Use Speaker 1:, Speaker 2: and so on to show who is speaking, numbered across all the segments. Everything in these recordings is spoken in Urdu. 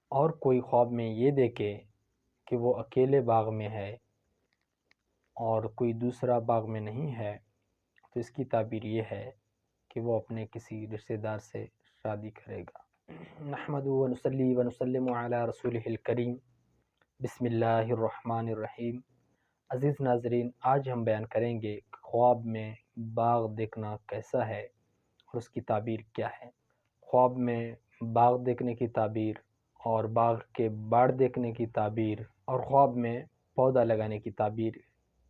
Speaker 1: اور کوئی خواب میں یہ دیکھے کہ وہ اکیلے باغ میں ہے اور کوئی دوسرا باغ میں نہیں ہے، تو اس کی تعبیر یہ ہے کہ وہ اپنے کسی رشتہ دار سے شادی کرے گا۔ نحمد و نصلی و نسلم علی رسولہ الکریم، بسم اللہ الرحمن الرحیم۔ عزیز ناظرین، آج ہم بیان کریں گے کہ خواب میں باغ دیکھنا کیسا ہے اور اس کی تعبیر کیا ہے۔ خواب میں باغ دیکھنے کی تعبیر اور باغ کے باڑ دیکھنے کی تعبیر اور خواب میں پودا لگانے کی تعبیر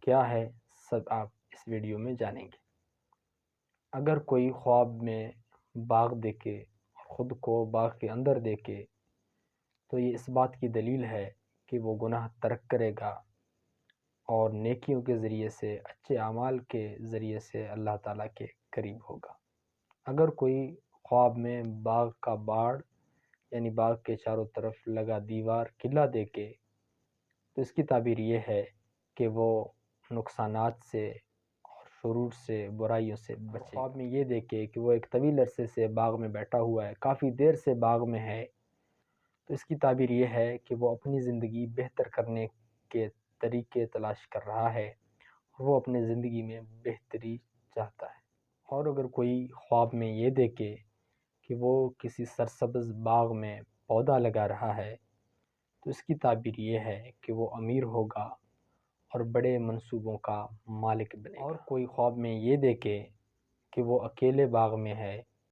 Speaker 1: کیا ہے، سب آپ اس ویڈیو میں جانیں گے۔ اگر کوئی خواب میں باغ دیکھے اور خود کو باغ کے اندر دیکھے تو یہ اس بات کی دلیل ہے کہ وہ گناہ ترک کرے گا اور نیکیوں کے ذریعے سے، اچھے اعمال کے ذریعے سے اللہ تعالیٰ کے قریب ہوگا۔ اگر کوئی خواب میں باغ کا باڑ یعنی باغ کے چاروں طرف لگا دیوار قلعہ دیکھے تو اس کی تعبیر یہ ہے کہ وہ نقصانات سے اور شرور سے، برائیوں سے بچے۔ خواب میں یہ دیکھے کہ وہ ایک طویل عرصے سے باغ میں بیٹھا ہوا ہے، کافی دیر سے باغ میں ہے، تو اس کی تعبیر یہ ہے کہ وہ اپنی زندگی بہتر کرنے کے طریقے تلاش کر رہا ہے اور وہ اپنے زندگی میں بہتری چاہتا ہے۔ اور اگر کوئی خواب میں یہ دیکھے کہ وہ کسی سرسبز باغ میں پودا لگا رہا ہے تو اس کی تعبیر یہ ہے کہ وہ امیر ہوگا اور بڑے منصوبوں کا مالک بنے گا۔ اور کوئی خواب میں یہ دیکھے کہ وہ اکیلے باغ میں ہے